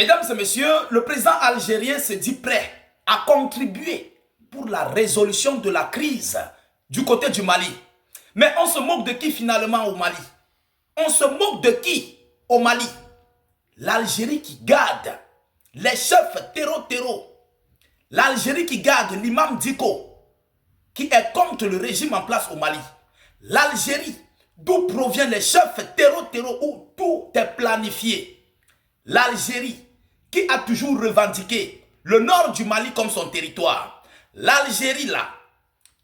Mesdames et messieurs, le président algérien se dit prêt à contribuer pour la résolution de la crise du côté du Mali. Mais on se moque de qui finalement au Mali? On se moque de qui au Mali? L'Algérie qui garde les chefs terreau. L'Algérie qui garde l'imam Diko, qui est contre le régime en place au Mali. L'Algérie, d'où proviennent les chefs terreau où tout est planifié. L'Algérie, qui a toujours revendiqué le nord du Mali comme son territoire. L'Algérie, là,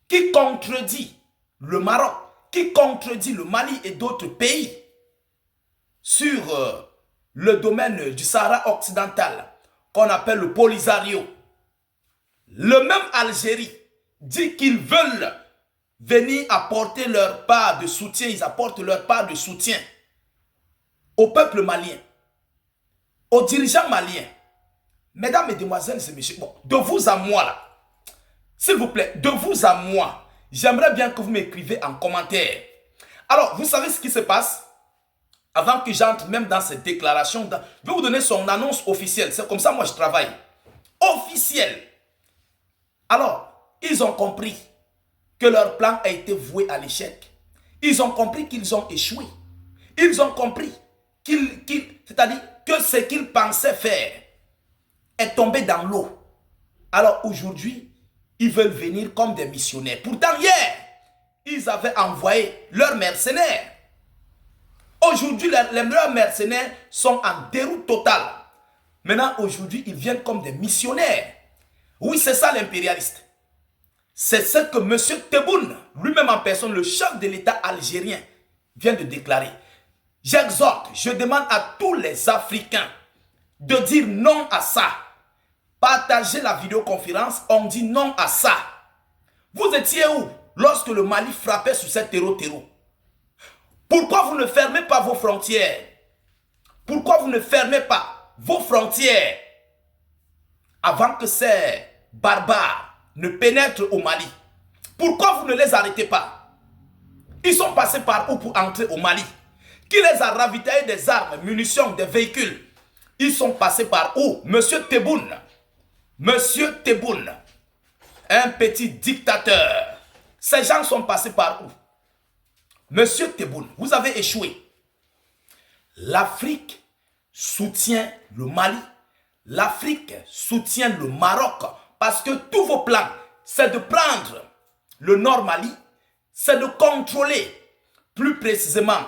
qui contredit le Maroc, qui contredit le Mali et d'autres pays sur le domaine du Sahara occidental, qu'on appelle le Polisario. Le même Algérie dit qu'ils veulent venir apporter leur part de soutien, ils apportent leur part de soutien au peuple malien, aux dirigeants maliens. Mesdames, Mesdemoiselles et messieurs, bon, de vous à moi là, s'il vous plaît, de vous à moi, j'aimerais bien que vous m'écrivez en commentaire. Alors, vous savez ce qui se passe? Avant que j'entre même dans cette déclaration, je vais vous donner son annonce officielle. C'est comme ça moi je travaille. Officielle. Alors, ils ont compris que leur plan a été voué à l'échec. Ils ont compris qu'ils ont échoué. Ils ont compris c'est-à-dire que ce qu'ils pensaient faire est tombé dans l'eau. Alors aujourd'hui, ils veulent venir comme des missionnaires. Pourtant hier, ils avaient envoyé leurs mercenaires. Aujourd'hui, leurs mercenaires sont en déroute totale. Maintenant, aujourd'hui, ils viennent comme des missionnaires. Oui, c'est ça l'impérialiste. C'est ce que M. Tebboune, lui-même en personne, le chef de l'État algérien, vient de déclarer. J'exhorte, je demande à tous les Africains de dire non à ça. Partagez la vidéoconférence, on dit non à ça. Vous étiez où lorsque le Mali frappait sur cette terreau? Pourquoi vous ne fermez pas vos frontières? Pourquoi vous ne fermez pas vos frontières avant que ces barbares ne pénètrent au Mali? Pourquoi vous ne les arrêtez pas? Ils sont passés par où pour entrer au Mali? Qui les a ravitaillés des armes, munitions, des véhicules? Ils sont passés par où? Monsieur Tebboune. Monsieur Tebboune, un petit dictateur. Ces gens sont passés par où? Monsieur Tebboune, vous avez échoué. L'Afrique soutient le Mali. L'Afrique soutient le Maroc. Parce que tous vos plans, c'est de prendre le Nord Mali, c'est de contrôler plus précisément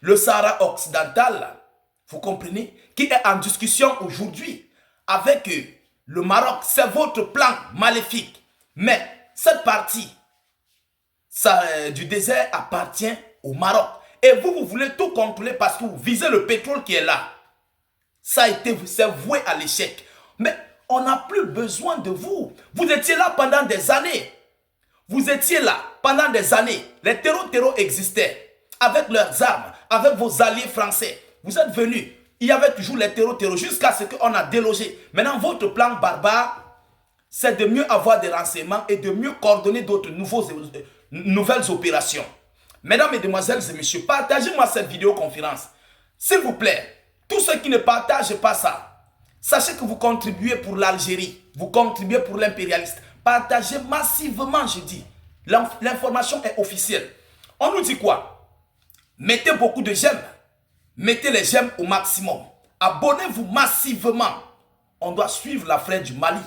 le Sahara occidental, vous comprenez, qui est en discussion aujourd'hui avec le Maroc. C'est votre plan maléfique. Mais cette partie du désert appartient au Maroc. Et vous voulez tout contrôler parce que vous visez le pétrole qui est là. Ça a été, c'est voué à l'échec. Mais on n'a plus besoin de vous. Vous étiez là pendant des années. Vous étiez là pendant des années. Les terreaux existaient avec leurs armes, avec vos alliés français. Vous êtes venus. Il y avait toujours les terreaux jusqu'à ce qu'on a délogé. Maintenant, votre plan barbare, c'est de mieux avoir des renseignements et de mieux coordonner d'autres nouvelles opérations. Mesdames, Mesdemoiselles et messieurs, partagez-moi cette vidéoconférence. S'il vous plaît, tous ceux qui ne partagent pas ça, sachez que vous contribuez pour l'Algérie, vous contribuez pour l'impérialiste. Partagez massivement, je dis. L'information est officielle. On nous dit quoi? Mettez beaucoup de j'aime. Mettez les j'aime au maximum. Abonnez-vous massivement. On doit suivre l'affaire du Mali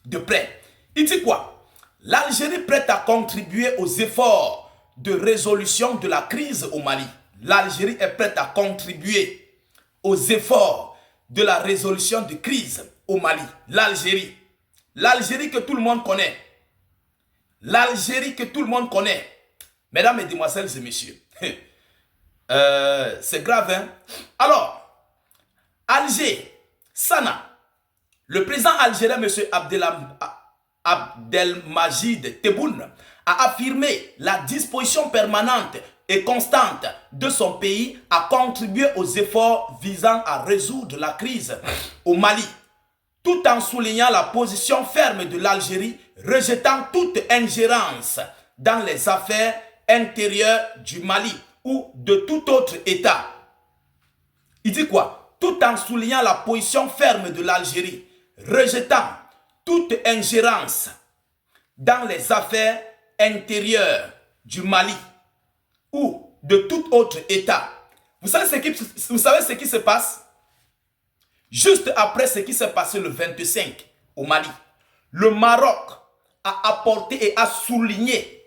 de près. Il dit quoi? L'Algérie prête à contribuer aux efforts de résolution de la crise au Mali. L'Algérie est prête à contribuer aux efforts de la résolution de crise au Mali. L'Algérie. L'Algérie que tout le monde connaît. L'Algérie que tout le monde connaît. Mesdames, Mesdemoiselles et messieurs. C'est grave, hein? Alors, Alger, Sana, le président algérien, M. Abdelmajid Tebboune, a affirmé la disposition permanente et constante de son pays à contribuer aux efforts visant à résoudre la crise au Mali, tout en soulignant la position ferme de l'Algérie, rejetant toute ingérence dans les affaires intérieures du Mali ou de tout autre État. Il dit quoi? tout en soulignant la position ferme de l'Algérie, rejetant toute ingérence dans les affaires intérieures du Mali ou de tout autre État. Vous savez ce qui se passe? Juste après ce qui s'est passé le 25 au Mali, le Maroc a apporté et a souligné,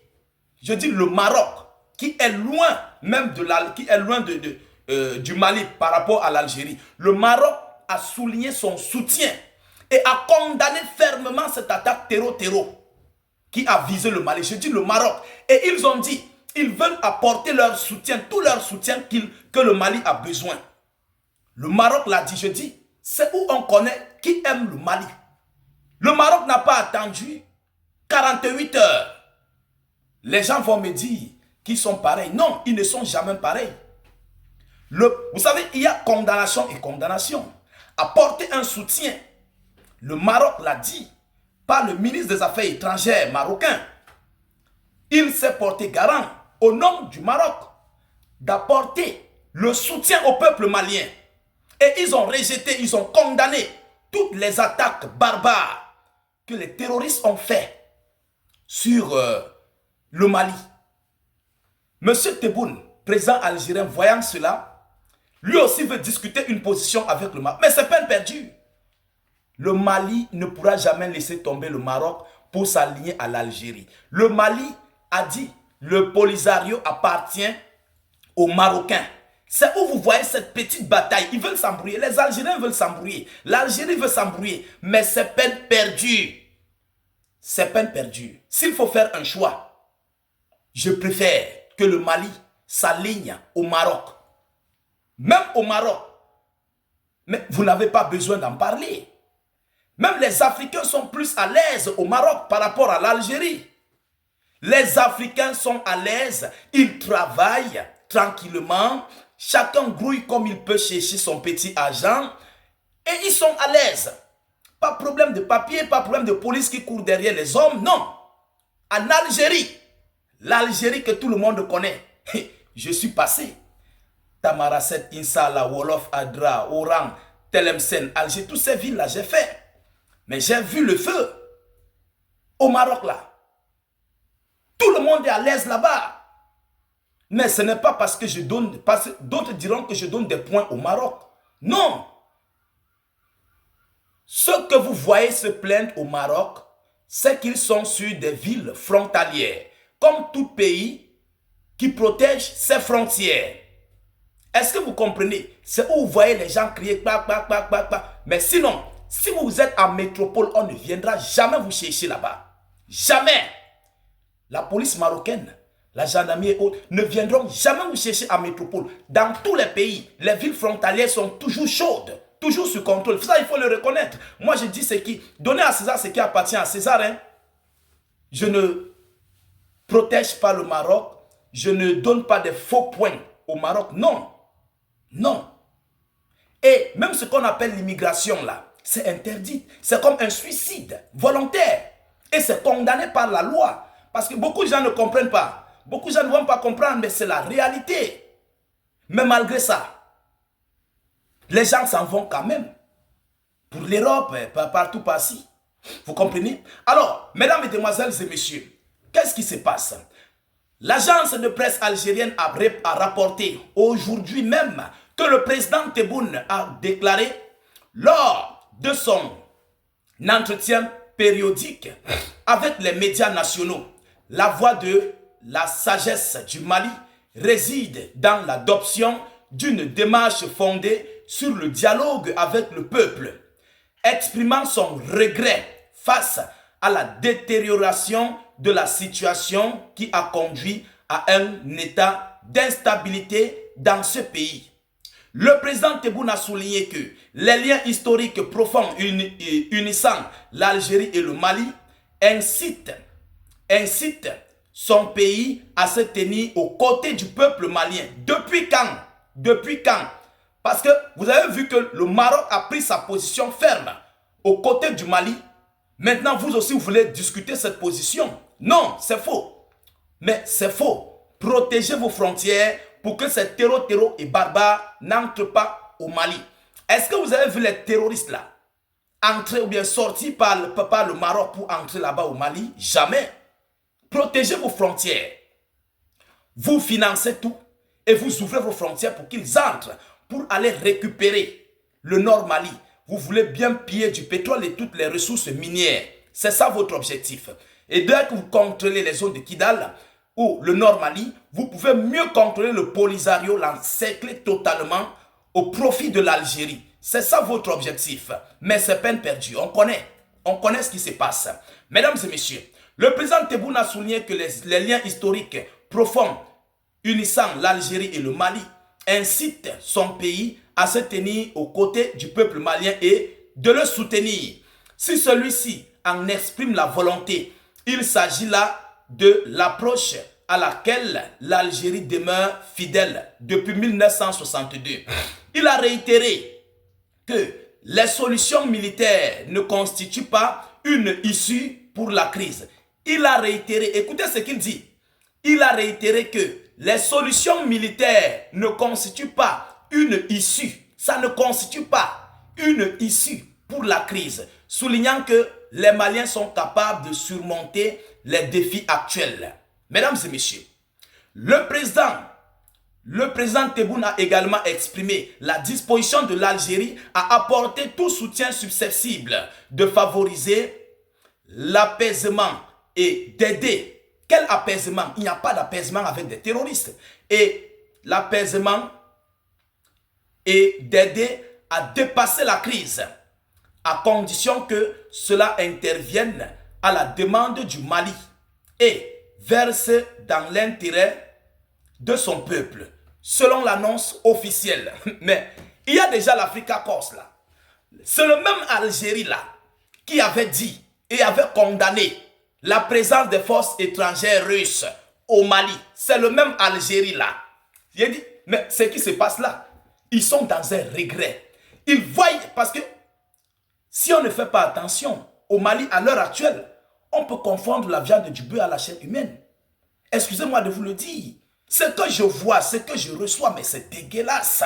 je dis le Maroc, qui est loin même du Mali par rapport à l'Algérie. Le Maroc a souligné son soutien et a condamné fermement cette attaque terreau qui a visé le Mali. Je dis le Maroc. Et ils ont dit, ils veulent apporter leur soutien, tout leur soutien que le Mali a besoin. Le Maroc l'a dit, je dis, c'est où on connaît qui aime le Mali. Le Maroc n'a pas attendu 48 heures. Les gens vont me dire qu'ils sont pareils. Non, ils ne sont jamais pareils. Vous savez, il y a condamnation et condamnation. Apporter un soutien. Le Maroc l'a dit par le ministre des Affaires étrangères marocain. Il s'est porté garant au nom du Maroc d'apporter le soutien au peuple malien. Et ils ont rejeté, ils ont condamné toutes les attaques barbares que les terroristes ont fait sur le Mali. Monsieur Tebboune, président algérien, voyant cela, lui aussi veut discuter une position avec le Maroc. Mais c'est peine perdue. Le Mali ne pourra jamais laisser tomber le Maroc pour s'aligner à l'Algérie. Le Mali a dit, le Polisario appartient aux Marocains. C'est où vous voyez cette petite bataille. Ils veulent s'embrouiller. Les Algériens veulent s'embrouiller. L'Algérie veut s'embrouiller. Mais c'est peine perdue. C'est peine perdue. S'il faut faire un choix, je préfère que le Mali s'aligne au Maroc. Même au Maroc. Mais vous n'avez pas besoin d'en parler. Même les Africains sont plus à l'aise au Maroc par rapport à l'Algérie. Les Africains sont à l'aise. Ils travaillent tranquillement. Chacun grouille comme il peut chercher son petit argent. Et ils sont à l'aise. Pas de problème de papier, pas de problème de police qui court derrière les hommes. Non. En Algérie, l'Algérie que tout le monde connaît, je suis passé. Tamaracet, Insala, Wolof, Adra, Oran, Telemcen, Alger, toutes ces villes-là, j'ai fait. Mais j'ai vu le feu au Maroc là. Tout le monde est à l'aise là-bas. Mais ce n'est pas parce que je donne, parce que d'autres diront que je donne des points au Maroc. Non. Ceux que vous voyez se plaindre au Maroc, c'est qu'ils sont sur des villes frontalières. Comme tout pays qui protège ses frontières. Est-ce que vous comprenez? C'est où vous voyez les gens crier, bah, bah, bah, bah, bah. Mais sinon, si vous êtes en métropole, on ne viendra jamais vous chercher là-bas. Jamais. La police marocaine, la gendarmerie et autres ne viendront jamais vous chercher en métropole. Dans tous les pays, les villes frontalières sont toujours chaudes, toujours sous contrôle. Ça, il faut le reconnaître. Moi, je dis ce qui... Donnez à César ce qui appartient à César. Hein. Je ne protège pas le Maroc. Je ne donne pas des faux points au Maroc. Non. Non. Et même ce qu'on appelle l'immigration là, c'est interdit. C'est comme un suicide volontaire. Et c'est condamné par la loi. Parce que beaucoup de gens ne comprennent pas. Beaucoup de gens ne vont pas comprendre, mais c'est la réalité. Mais malgré ça, les gens s'en vont quand même. Pour l'Europe, partout par-ci. Vous comprenez? Alors, mesdames, mesdemoiselles et messieurs, qu'est-ce qui se passe? L'agence de presse algérienne a rapporté aujourd'hui même que le président Tebboune a déclaré lors de son entretien périodique avec les médias nationaux. La voie de la sagesse du Mali réside dans l'adoption d'une démarche fondée sur le dialogue avec le peuple, exprimant son regret face à la détérioration de la situation qui a conduit à un état d'instabilité dans ce pays. Le président Tebboune a souligné que les liens historiques profonds unissant l'Algérie et le Mali incitent son pays à se tenir aux côtés du peuple malien. Depuis quand? Depuis quand? Parce que vous avez vu que le Maroc a pris sa position ferme aux côtés du Mali. Maintenant, vous aussi, vous voulez discuter cette position. Non, c'est faux. Mais c'est faux. Protégez vos frontières pour que ces terreaux et barbares n'entrent pas au Mali. Est-ce que vous avez vu les terroristes là entrer ou bien sortir par le Maroc pour entrer là-bas au Mali? Jamais. Protégez vos frontières. Vous financez tout et vous ouvrez vos frontières pour qu'ils entrent, pour aller récupérer le Nord Mali. Vous voulez bien piller du pétrole et toutes les ressources minières. C'est ça votre objectif. Et dès que vous contrôlez les zones de Kidal ou le Nord Mali, vous pouvez mieux contrôler le Polisario, l'encercler totalement au profit de l'Algérie. C'est ça votre objectif. Mais c'est peine perdue. On connaît ce qui se passe. Mesdames et messieurs, le président Tebboune a souligné que les liens historiques profonds unissant l'Algérie et le Mali incitent son pays à se tenir aux côtés du peuple malien et de le soutenir. Si celui-ci en exprime la volonté, il s'agit là de l'approche à laquelle l'Algérie demeure fidèle depuis 1962. Il a réitéré que les solutions militaires ne constituent pas une issue pour la crise. Il a réitéré, écoutez ce qu'il dit, il a réitéré que les solutions militaires ne constituent pas une issue. Ça ne constitue pas une issue pour la crise, soulignant que les Maliens sont capables de surmonter les défis actuels. Mesdames et messieurs, le président Tebboune a également exprimé la disposition de l'Algérie à apporter tout soutien susceptible de favoriser l'apaisement et d'aider. Quel apaisement? Il n'y a pas d'apaisement avec des terroristes. Et l'apaisement et d'aider à dépasser la crise, à condition que cela intervienne à la demande du Mali et verse dans l'intérêt de son peuple, selon l'annonce officielle. Mais il y a déjà l'Africa Corse là. C'est le même Algérie là qui avait dit et avait condamné la présence des forces étrangères russes au Mali. C'est le même Algérie là. J'ai dit, mais ce qui se passe là, ils sont dans un regret. Ils voient, parce que si on ne fait pas attention, au Mali, à l'heure actuelle, on peut confondre la viande du bœuf à la chair humaine. Excusez-moi de vous le dire. Ce que je vois, ce que je reçois, mais c'est dégueulasse.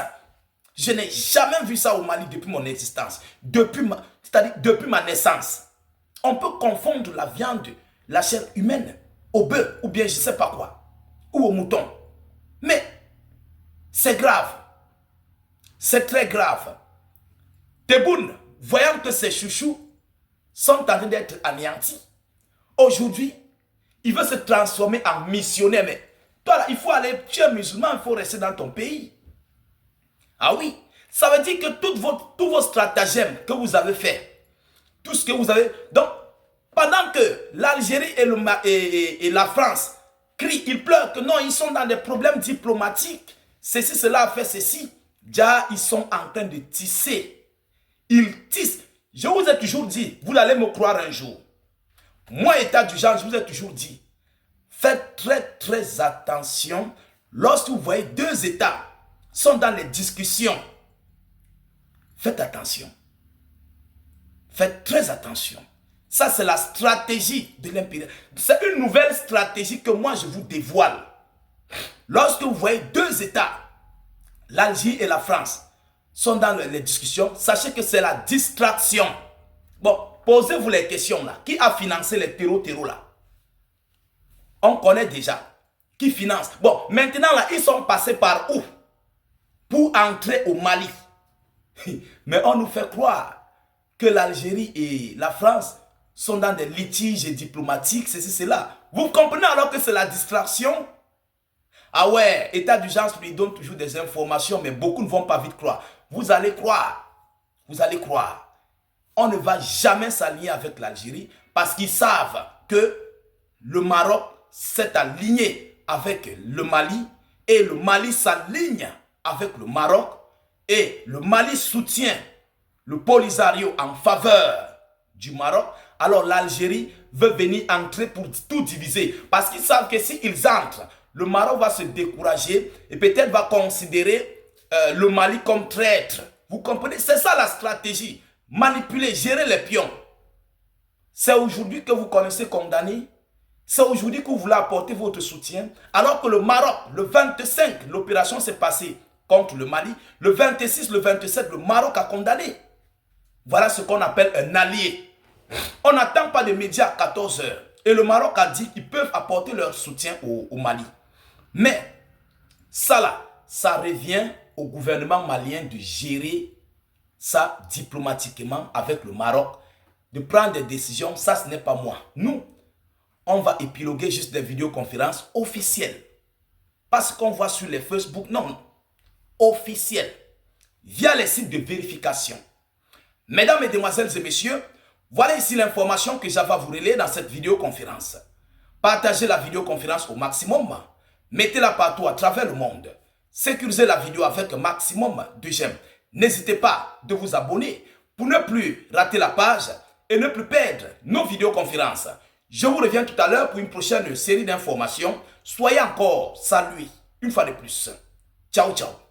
Je n'ai jamais vu ça au Mali depuis mon existence. C'est-à-dire depuis ma naissance. On peut confondre la viande, la chair humaine, au bœuf, ou bien je ne sais pas quoi, ou au mouton. Mais c'est grave. C'est très grave. Tebboune, voyant que ses chouchous sont en train d'être anéantis, aujourd'hui, il veut se transformer en missionnaire. Mais toi, là, il faut aller, tu es musulman, il faut rester dans ton pays. Ah oui, ça veut dire que tous vos stratagèmes que vous avez fait, tout ce que vous avez... Donc, pendant que l'Algérie et la France crient, ils pleurent que non, ils sont dans des problèmes diplomatiques, ceci, cela a fait ceci. Déjà, ils sont en train de tisser. Ils tissent. Je vous ai toujours dit, vous allez me croire un jour. Moi, état d'urgence, je vous ai toujours dit, faites très très attention lorsque vous voyez deux États sont dans les discussions. Faites attention. Faites très attention. Ça, c'est la stratégie de l'impérial. C'est une nouvelle stratégie que moi, je vous dévoile. Lorsque vous voyez deux États, l'Algérie et la France, sont dans les discussions, sachez que c'est la distraction. Bon, posez-vous les questions là. Qui a financé les terreaux là? On connaît déjà. Qui finance? Bon, maintenant là, ils sont passés par où? Pour entrer au Mali. Mais on nous fait croire que l'Algérie et la France sont dans des litiges diplomatiques, ceci, cela. Vous comprenez alors que c'est la distraction? Ah ouais, état d'urgence lui donne toujours des informations, mais beaucoup ne vont pas vite croire. Vous allez croire. Vous allez croire. On ne va jamais s'aligner avec l'Algérie parce qu'ils savent que le Maroc s'est aligné avec le Mali et le Mali s'aligne avec le Maroc et le Mali soutient le Polisario en faveur du Maroc. Alors l'Algérie veut venir entrer pour tout diviser parce qu'ils savent que s'ils entrent, le Maroc va se décourager et peut-être va considérer le Mali comme traître. Vous comprenez? C'est ça la stratégie. Manipuler, gérer les pions. C'est aujourd'hui que vous connaissez condamné. C'est aujourd'hui que vous voulez apporter votre soutien. Alors que le Maroc, le 25, l'opération s'est passée contre le Mali. Le 26, le 27, le Maroc a condamné. Voilà ce qu'on appelle un allié. On n'attend pas des médias à 14 heures. Et le Maroc a dit qu'ils peuvent apporter leur soutien au Mali. Mais ça là, ça revient au gouvernement malien de gérer ça diplomatiquement avec le Maroc, de prendre des décisions. Ça, ce n'est pas moi. Nous, on va épiloguer juste des vidéoconférences officielles. Pas ce qu'on voit sur les Facebook, non. Officielles. Via les sites de vérification. Mesdames, Mesdemoiselles et Messieurs, voilà ici l'information que j'avais à vous relayer dans cette vidéoconférence. Partagez la vidéoconférence au maximum. Mettez-la partout à travers le monde. Sécurisez la vidéo avec un maximum de j'aime. N'hésitez pas de vous abonner pour ne plus rater la page et ne plus perdre nos vidéoconférences. Je vous reviens tout à l'heure pour une prochaine série d'informations. Soyez encore salués une fois de plus. Ciao, ciao.